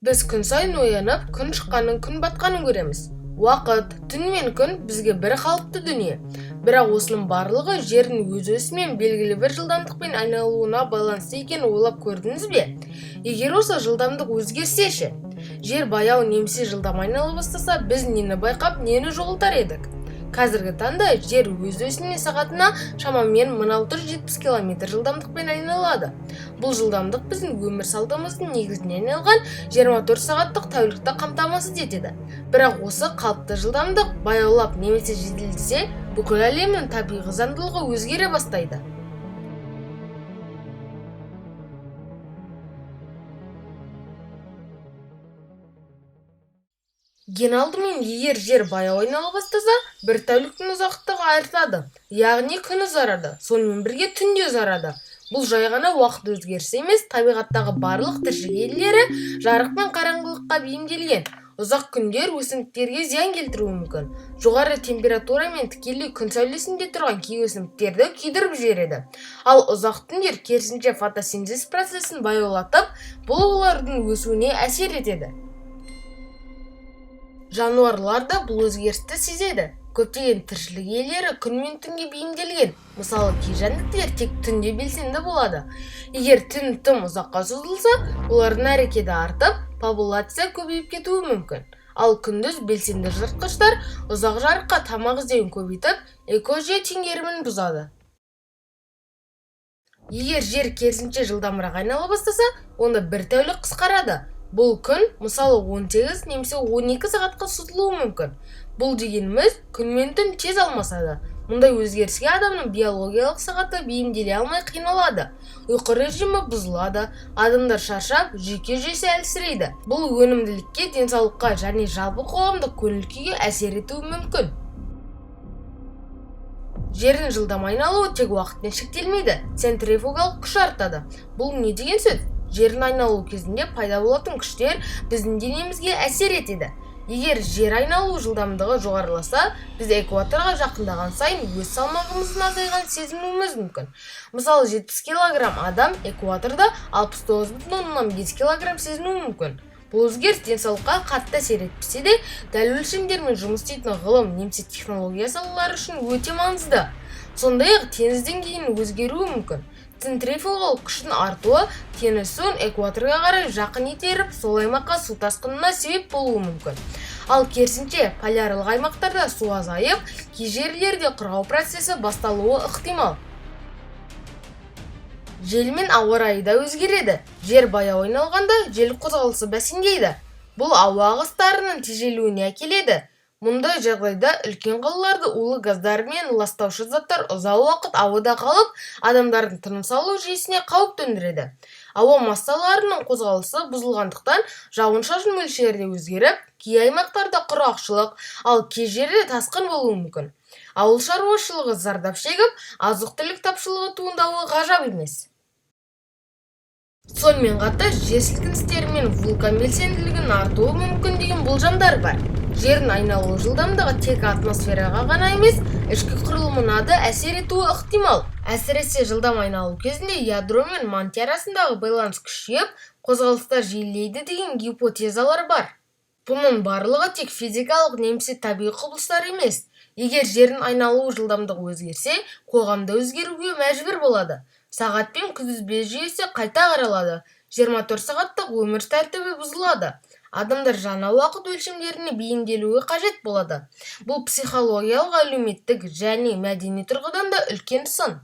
Біз күн сайын оянып, күн шыққанын, күн батқанын көреміз. Уақыт, түн мен күн бізге бір қалыпты дүние. Бірақ осының барлығы жердің өз өсімен белгілі бір жылдамдықпен айналуына байланысты екенін ойлап көрдіңіз бе? Егер осы жылдамдық өзгерсе ше, жер баяу немесе жылдам айнала бастаса, біз нені байқап, нені жоғалтар едік? Қазіргі таңда жер өз өсіне сағатына шамамен 1670 км жылдамдықпен айналады. Бұл жылдамдық біздің өмір салтымыздың негізіне айналған 24 сағаттық тәулікті қамтамасыз етеді. Бірақ осы қалыпты жылдамдық баяулап немесе жеделдесе, бүкіл әлемнің табиғи заңдылығы өзгере бастайды. Ең алдымен егер жер баяу айнала бастаса, бір тәуліктің ұзақтығы артады, яғни күн ұзарады, сонымен бірге түн де ұзарады. Бұл жай ғана уақыт өзгерісі емес, табиғаттағы барлық тіршілік иелері жарық пен қараңғылыққа бейімделген. Ұзақ күндер өсімдіктерге зиян келтіруі мүмкін. Жоғары температурамен тікелей күн сәулесінде тұрған кей өсімдіктерді күйдіріп жібереді. Ал ұзақ түндер керісінше фотосинтез процесін баяулатып, бұл олардың өсуіне әсер етеді. Жануарлар да бұл өзгерісті сезеді. Көптеген тіршілік иелері күн мен түнге бейімделген. Мысалы, кей жәндіктер тек түнде белсенді болады. Егер түн тым ұзаққа созылса, олардың әрекеті артып, популяция көбейіп кетуі мүмкін. Ал күндіз белсенді жыртқыштар ұзақ жарыққа тамақ іздеуін көбейтіп, экожүйе теңгерімін бұзады. Егер жер керісінше жылдамырақ айнала бастаса, онда бір тәулік қысқарады. Бұл күн, мысалы 18 немесе 12 сағатқа созылуы мүмкін. Бұл дегеніміз күн мен түн тез алмасады. Мұндай өзгеріске адамның биологиялық сағаты бейімделе алмай қиналады. Ұйқы режимі бұзылады, адамдар шаршап, жүйке жүйесі әлсірейді. Бұл өнімділікке, денсаулыққа және жалпы қоғамдық көңіл күйге әсер етуі мүмкін. Жердің жылдам айналуы тек уақытпен шектелмейді, центрифугалық күш артады. Бұл не деген сөз? Жердің айналу кезінде пайда болатын күштер біздің денемізге әсер етеді. Егер жер айналу жылдамдығы жоғарыласа, біз экваторға жақындаған сайын өз салмағымыздың азайған сезінуіміз мүмкін. Мысалы, 70 кг адам экваторда 69,5 кг сезінуі мүмкін. Бұл өзгеріс денсаулыққа қатты әсер етпесе де, дәл өлшемдермен жұмыс істейтін ғылым немесе технология салалары үшін өте маңызды. Сондай-ақ теңіз деңгейінің өзгеруі мүмкін. Центрифугалық күштің артуы теңіз суын экваторға қарай жақын итеріп, сол аймаққа су тасқынына себеп болуы мүмкін. Ал керісінше, полярлық аймақтарда су азайып, кей жерлерде құрғау процесі басталуы ықтимал. Жел мен ауа райы да өзгереді. Жер баяу айналғанда жел қозғалысы бәсеңдейді. Бұл ауа ағыстарының тежелуіне әкеледі. Мұндай жағдайда үлкен қалаларды улы газдар мен ластаушы заттар ұзақ уақыт ауада қалып, адамдардың тыныс алу жүйесіне қауіп төндіреді. Ауа массаларының қозғалысы бұзылғандықтан жауын-шашын мөлшері де өзгеріп, кей аймақтарда құрғақшылық, ал кей жерде тасқын болуы мүмкін. Ауыл шаруашылығы зардап шегіп, азық-түлік тапшылығы туындауы ғажап емес. Сонымен қатар жер сілкіністері мен вулкан белсенділігінің артуы мүмкін деген болжамдар бар. Жердің айналу жылдамдығы тек атмосфераға ғана емес, ішкі құрылымына да әсер етуі ықтимал. Әсіресе жылдам айналу кезінде ядро мен мантия арасындағы байланыс күшейіп, қозғалыстар жиілейді деген гипотезалар бар. Бұның барлығы тек физикалық немесе табиғи құбылыстар емес. Егер жердің айналу жылдамдығы өзгерсе, қоғамда өзгеруге мәжбүр болады. Сағат пен күнтізбе жүйесі қайта қаралады. 24 сағаттық өмір тәртібі бұзылады. Адамдар жаңа уақыт өлшемдеріне бейімделуі қажет болады. Бұл психологиялық, әлеуметтік және мәдени тұрғыдан да үлкен сын.